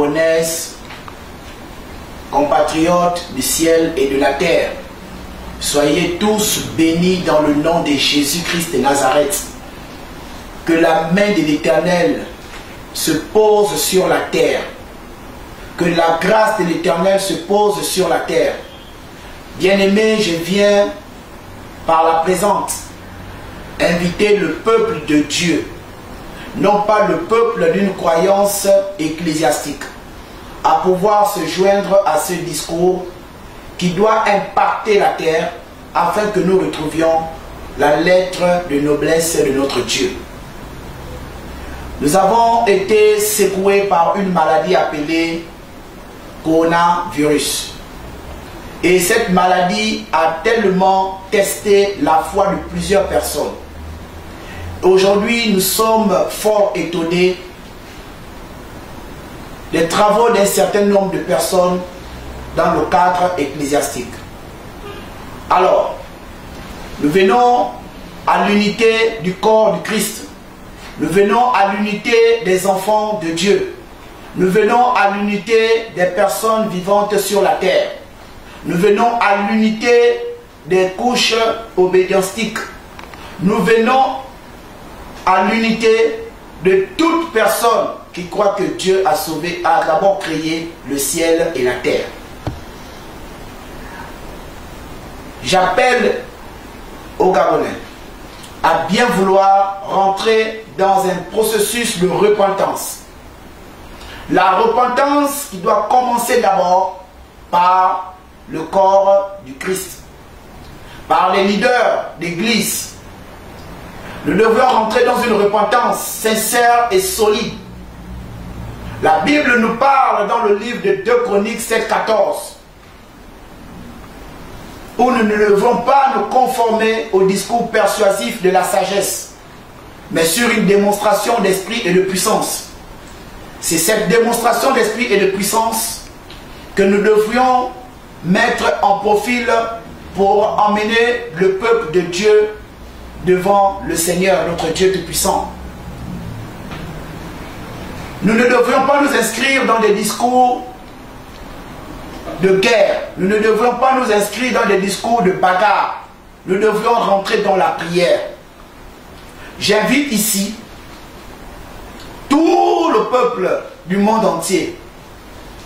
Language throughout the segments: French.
gabonaises, compatriotes du ciel et de la terre, soyez tous bénis dans le nom de Jésus-Christ de Nazareth. Que la main de l'Éternel se pose sur la terre. Que la grâce de l'Éternel se pose sur la terre. Bien-aimés, je viens par la présente inviter le peuple de Dieu, non pas le peuple d'une croyance ecclésiastique, à pouvoir se joindre à ce discours qui doit impacter la terre afin que nous retrouvions la lettre de noblesse de notre Dieu. Nous avons été secoués par une maladie appelée coronavirus. Et cette maladie a tellement testé la foi de plusieurs personnes. Aujourd'hui, nous sommes fort étonnés des travaux d'un certain nombre de personnes dans le cadre ecclésiastique. Alors, nous venons à l'unité du corps du Christ. Nous venons à l'unité des enfants de Dieu. Nous venons à l'unité des personnes vivantes sur la terre. Nous venons à l'unité des couches obédientiques. Nous venons à l'unité de toute personne qui croit que Dieu a sauvé, a d'abord créé le ciel et la terre. J'appelle aux Gabonais à bien vouloir rentrer dans un processus de repentance. La repentance qui doit commencer d'abord par le corps du Christ, par les leaders d'église. Nous devons rentrer dans une repentance sincère et solide. La Bible nous parle dans le livre de 2 Chroniques 7,14 où nous ne devons pas nous conformer au discours persuasif de la sagesse, mais sur une démonstration d'esprit et de puissance. C'est cette démonstration d'esprit et de puissance que nous devrions mettre en profil pour emmener le peuple de Dieu devant le Seigneur, notre Dieu Tout-Puissant. Nous ne devrions pas nous inscrire dans des discours de guerre. Nous ne devrions pas nous inscrire dans des discours de bagarre. Nous devrions rentrer dans la prière. J'invite ici tout le peuple du monde entier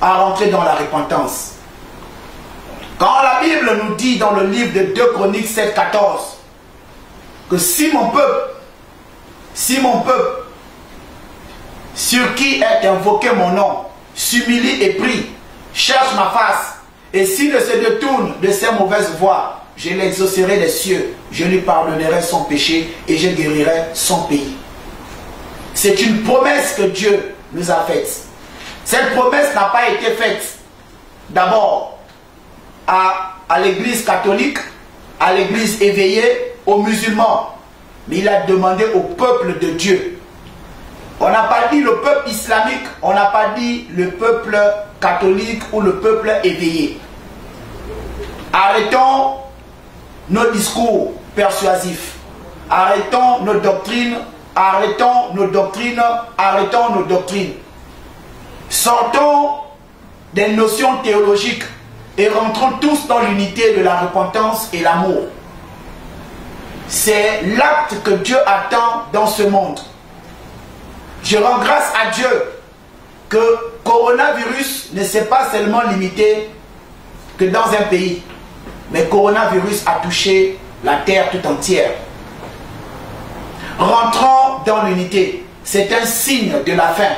à rentrer dans la repentance. Quand la Bible nous dit dans le livre de 2 Chroniques 7,14 que si mon peuple, sur qui est invoqué mon nom, s'humilie et prie, cherche ma face, et s'il ne se détourne de ses mauvaises voies, je l'exaucerai des cieux, je lui pardonnerai son péché et je guérirai son pays. C'est une promesse que Dieu nous a faite. Cette promesse n'a pas été faite d'abord à l'église catholique, à l'église éveillée, aux musulmans, mais il a demandé au peuple de Dieu. On n'a pas dit le peuple islamique, on n'a pas dit le peuple catholique ou le peuple éveillé. Arrêtons nos discours persuasifs, arrêtons nos doctrines, arrêtons nos doctrines, arrêtons nos doctrines. Sortons des notions théologiques et rentrons tous dans l'unité de la repentance et l'amour. C'est l'acte que Dieu attend dans ce monde. Je rends grâce à Dieu que coronavirus ne s'est pas seulement limité que dans un pays, mais coronavirus a touché la terre tout entière. Rentrons dans l'unité. C'est un signe de la fin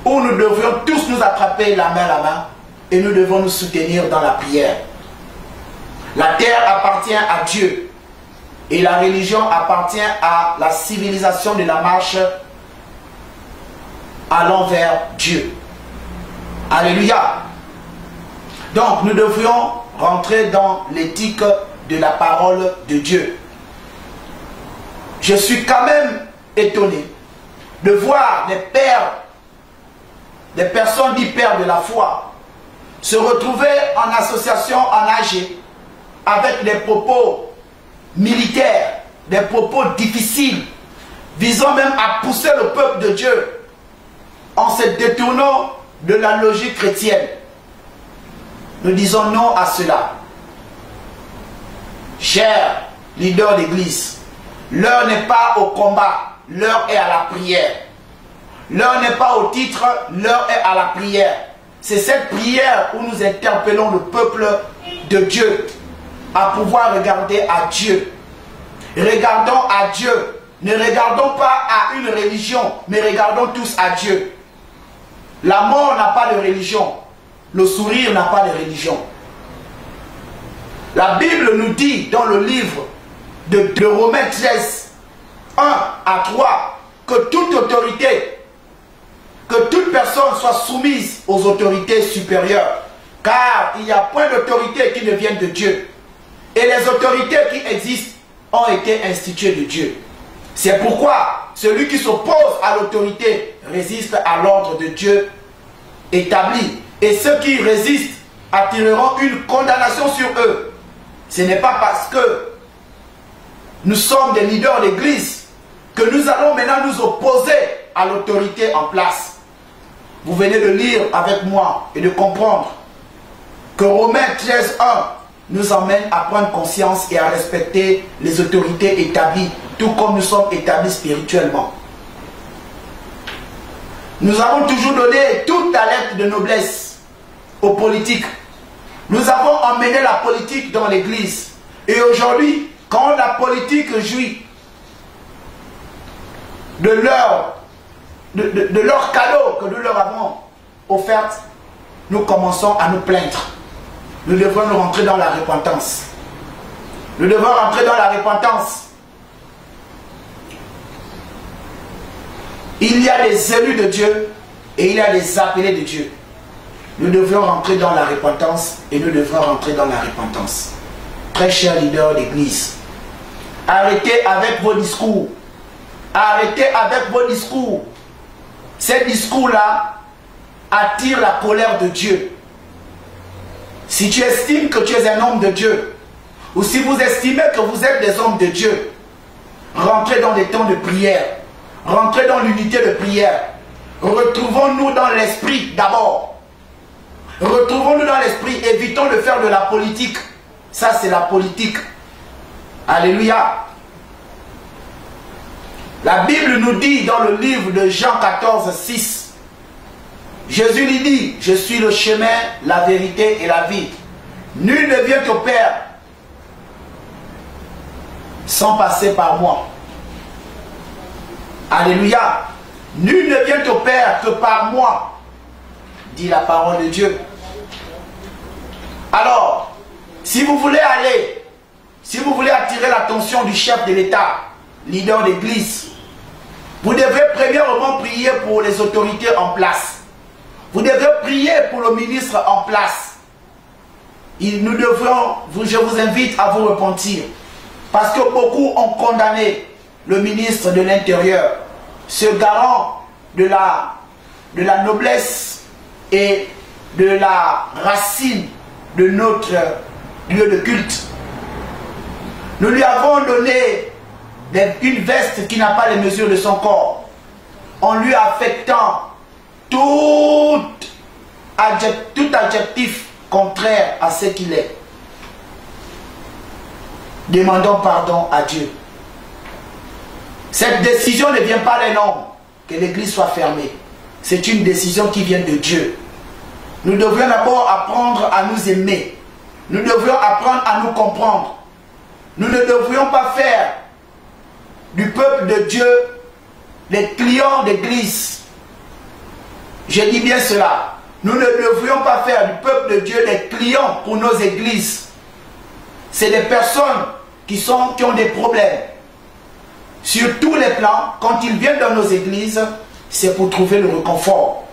où nous devrions tous nous attraper la main à la main et nous devons nous soutenir dans la prière. La terre appartient à Dieu et la religion appartient à la civilisation de la marche allant vers Dieu. Alléluia. Donc nous devrions rentrer dans l'éthique de la parole de Dieu. Je suis quand même étonné de voir des pères, des personnes dites pères de la foi, se retrouver en association en AG avec des propos militaires, des propos difficiles, visant même à pousser le peuple de Dieu en se détournant de la logique chrétienne. Nous disons non à cela. Chers leaders d'église, l'heure n'est pas au combat, l'heure est à la prière. L'heure n'est pas au titre, l'heure est à la prière. C'est cette prière où nous interpellons le peuple de Dieu à pouvoir regarder à Dieu. Regardons à Dieu. Ne regardons pas à une religion, mais regardons tous à Dieu. La mort n'a pas de religion. Le sourire n'a pas de religion. La Bible nous dit dans le livre de Romains 13, 1 à 3, que toute autorité, que toute personne soit soumise aux autorités supérieures. Car il n'y a point d'autorité qui ne vienne de Dieu. Et les autorités qui existent ont été instituées de Dieu. C'est pourquoi celui qui s'oppose à l'autorité résiste à l'ordre de Dieu établi. Et ceux qui résistent attireront une condamnation sur eux. Ce n'est pas parce que nous sommes des leaders d'église que nous allons maintenant nous opposer à l'autorité en place. Vous venez de lire avec moi et de comprendre que Romains 13, 1 nous emmène à prendre conscience et à respecter les autorités établies, tout comme nous sommes établis spirituellement. Nous avons toujours donné toute la lettre de noblesse aux politiques. Nous avons emmené la politique dans l'église. Et aujourd'hui, quand la politique jouit de leur cadeau que nous leur avons offert, nous commençons à nous plaindre. Nous devons nous rentrer dans la repentance. Nous devons rentrer dans la repentance. Il y a des élus de Dieu et il y a des appelés de Dieu. Nous devons rentrer dans la repentance et nous devons rentrer dans la repentance. Très chers leaders d'église, arrêtez avec vos discours. Arrêtez avec vos discours. Ces discours-là attirent la colère de Dieu. Si tu estimes que tu es un homme de Dieu, ou si vous estimez que vous êtes des hommes de Dieu, rentrez dans des temps de prière, rentrez dans l'unité de prière. Retrouvons-nous dans l'esprit d'abord. Retrouvons-nous dans l'esprit, évitons de faire de la politique. Ça, c'est la politique. Alléluia. La Bible nous dit dans le livre de Jean 14, 6, Jésus lui dit, je suis le chemin, la vérité et la vie. Nul ne vient au Père sans passer par moi. Alléluia. Nul ne vient au Père que par moi, dit la parole de Dieu. Alors, si vous voulez aller, si vous voulez attirer l'attention du chef de l'État, leader d'église, vous devrez premièrement prier pour les autorités en place. Vous devrez prier pour le ministre en place. Je vous invite à vous repentir. Parce que beaucoup ont condamné le ministre de l'Intérieur, ce garant de la noblesse et de la racine de notre lieu de culte. Nous lui avons donné une veste qui n'a pas les mesures de son corps, en lui affectant tout adjectif contraire à ce qu'il est. Demandons pardon à Dieu. Cette décision ne vient pas d'un homme, que l'église soit fermée. C'est une décision qui vient de Dieu. Nous devrions d'abord apprendre à nous aimer. Nous devrions apprendre à nous comprendre. Nous ne devrions pas faire du peuple de Dieu les clients d'église. Je dis bien cela. Nous ne devrions pas faire du peuple de Dieu des clients pour nos églises. C'est des personnes qui ont des problèmes. Sur tous les plans, quand ils viennent dans nos églises, c'est pour trouver le réconfort.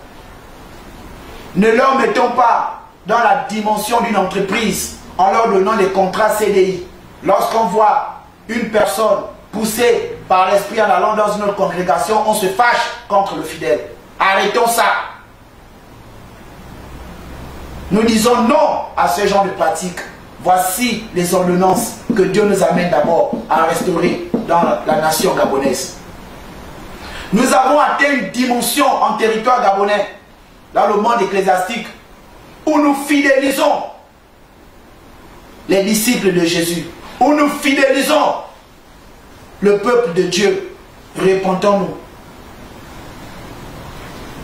Ne leur mettons pas dans la dimension d'une entreprise en leur donnant des contrats CDI. Lorsqu'on voit une personne poussée par l'esprit en allant dans une autre congrégation, on se fâche contre le fidèle. Arrêtons ça. Nous disons non à ce genre de pratique. Voici les ordonnances que Dieu nous amène d'abord à restaurer dans la nation gabonaise. Nous avons atteint une dimension en territoire gabonais dans le monde ecclésiastique où nous fidélisons les disciples de Jésus, où nous fidélisons le peuple de Dieu. Répondons-nous.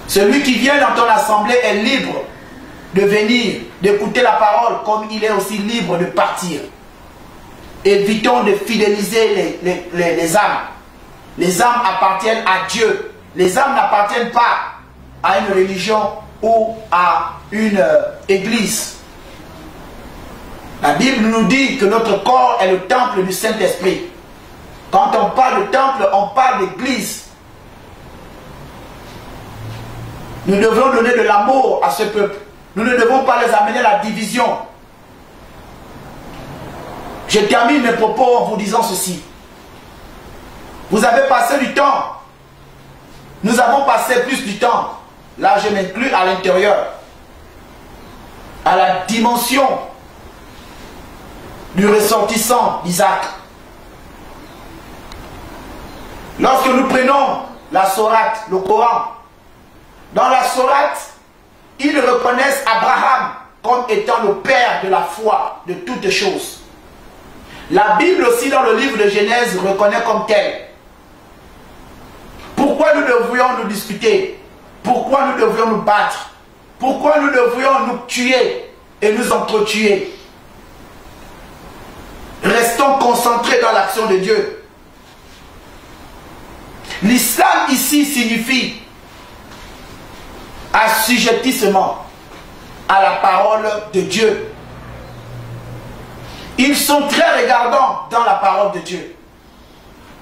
Celui qui vient dans ton assemblée est libre de venir, d'écouter la parole, comme il est aussi libre de partir. Évitons de fidéliser les âmes. Les âmes appartiennent à Dieu. Les âmes n'appartiennent pas à une religion ou à une église. La Bible nous dit que notre corps est le temple du Saint-Esprit. Quand on parle de temple, on parle d'église. Nous devons donner de l'amour à ce peuple. Nous ne devons pas les amener à la division. Je termine mes propos en vous disant ceci. Vous avez passé du temps. Nous avons passé plus du temps. Là, je m'inclus à l'intérieur. À la dimension du ressortissant d'Isaac. Lorsque nous prenons la sourate, le Coran, dans la sourate, ils reconnaissent Abraham comme étant le père de la foi, de toutes choses. La Bible aussi, dans le livre de Genèse, reconnaît comme tel. Pourquoi nous devrions nous disputer? Pourquoi nous devrions nous battre? Pourquoi nous devrions nous tuer et nous entretuer? Restons concentrés dans l'action de Dieu. L'islam ici signifie assujettissement à la parole de Dieu. Ils sont très regardants dans la parole de Dieu.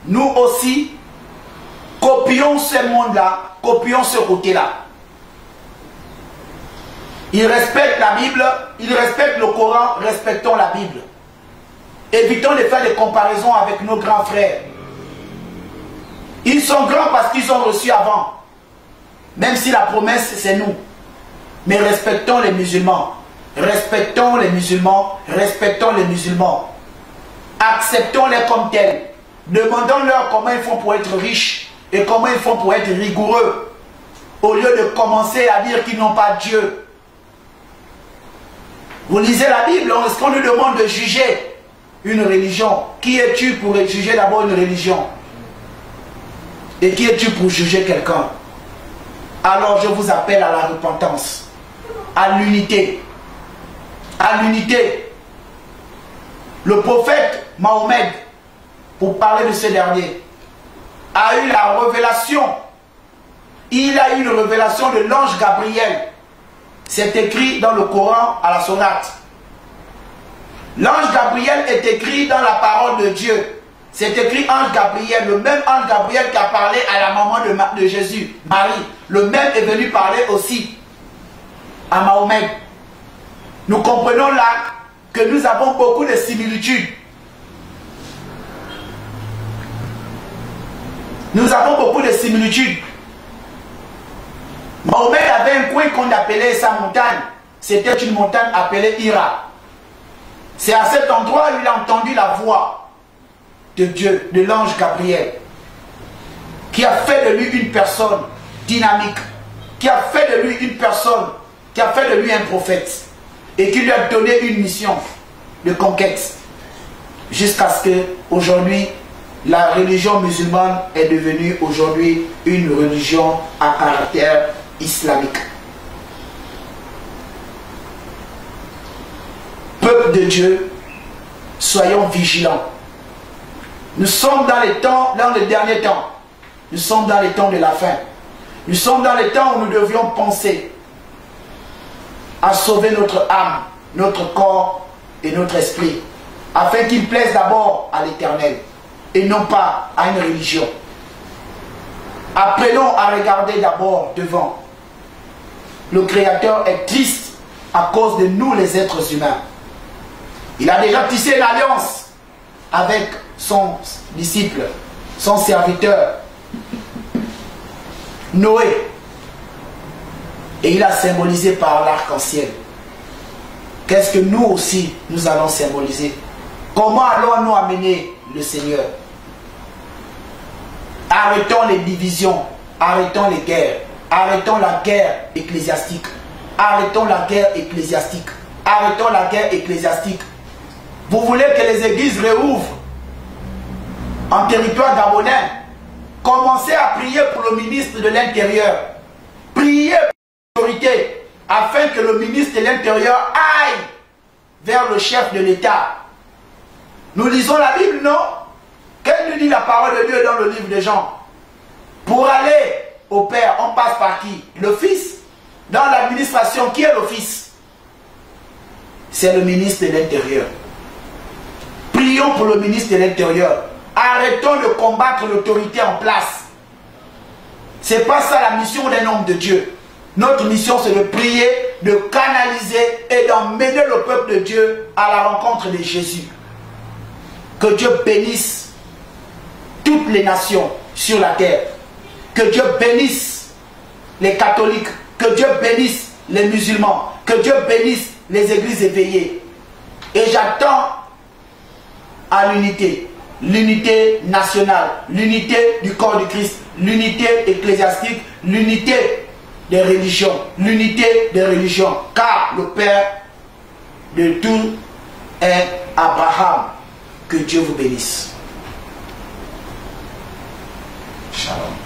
Nous aussi, copions ce monde-là, copions ce côté-là. Ils respectent la Bible, ils respectent le Coran, respectons la Bible. Évitons de faire des comparaisons avec nos grands frères. Ils sont grands parce qu'ils ont reçu avant. Même si la promesse, c'est nous. Mais respectons les musulmans. Respectons les musulmans. Respectons les musulmans. Acceptons-les comme tels. Demandons-leur comment ils font pour être riches et comment ils font pour être rigoureux. Au lieu de commencer à dire qu'ils n'ont pas Dieu. Vous lisez la Bible, est-ce qu'on nous demande de juger une religion? Qui es-tu pour juger d'abord une religion? Et qui es-tu pour juger quelqu'un? Alors je vous appelle à la repentance, à l'unité. À l'unité. Le prophète Mahomet, pour parler de ce dernier, a eu la révélation. Il a eu une révélation de l'ange Gabriel. C'est écrit dans le Coran à la sourate. L'ange Gabriel est écrit dans la parole de Dieu. C'est écrit ange Gabriel, le même ange Gabriel qui a parlé à la maman de Jésus, Marie. Le même est venu parler aussi à Mahomet. Nous comprenons là que nous avons beaucoup de similitudes. Nous avons beaucoup de similitudes. Mahomet avait un coin qu'on appelait sa montagne. C'était une montagne appelée Hira. C'est à cet endroit où il a entendu la voix de Dieu, de l'ange Gabriel, qui a fait de lui une personne dynamique, qui a fait de lui une personne, qui a fait de lui un prophète, et qui lui a donné une mission de conquête, jusqu'à ce que aujourd'hui la religion musulmane est devenue aujourd'hui une religion à caractère islamique. Peuple de Dieu, soyons vigilants. Nous sommes dans les temps, dans les derniers temps. Nous sommes dans les temps de la fin. Nous sommes dans les temps où nous devions penser à sauver notre âme, notre corps et notre esprit, afin qu'il plaise d'abord à l'Éternel et non pas à une religion. Apprenons à regarder d'abord devant. Le Créateur est triste à cause de nous les êtres humains. Il a déjà tissé une alliance avec son disciple, son serviteur, Noé. Et il a symbolisé par l'arc-en-ciel. Qu'est-ce que nous aussi, nous allons symboliser? Comment allons-nous amener le Seigneur? Arrêtons les divisions, arrêtons les guerres, Arrêtons la guerre ecclésiastique. Arrêtons la guerre ecclésiastique. Arrêtons la guerre ecclésiastique. Vous voulez que les églises réouvrent en territoire gabonais? Commencez à prier pour le ministre de l'Intérieur. Priez pour l'autorité afin que le ministre de l'Intérieur aille vers le chef de l'État. Nous lisons la Bible, non? Qu'elle nous dit la parole de Dieu dans le livre de Jean? Pour aller au Père, on passe par qui? Le Fils. Dans l'administration, qui est le Fils? C'est le ministre de l'Intérieur. Prions pour le ministre de l'Intérieur. Arrêtons de combattre l'autorité en place. Ce n'est pas ça la mission d'un homme de Dieu. Notre mission, c'est de prier, de canaliser et d'emmener le peuple de Dieu à la rencontre de Jésus. Que Dieu bénisse toutes les nations sur la terre. Que Dieu bénisse les catholiques. Que Dieu bénisse les musulmans. Que Dieu bénisse les églises éveillées. Et j'attends à l'unité. L'unité nationale. L'unité du corps du Christ. L'unité ecclésiastique. L'unité des religions. L'unité des religions. Car le Père de tout est Abraham. Que Dieu vous bénisse. Shalom.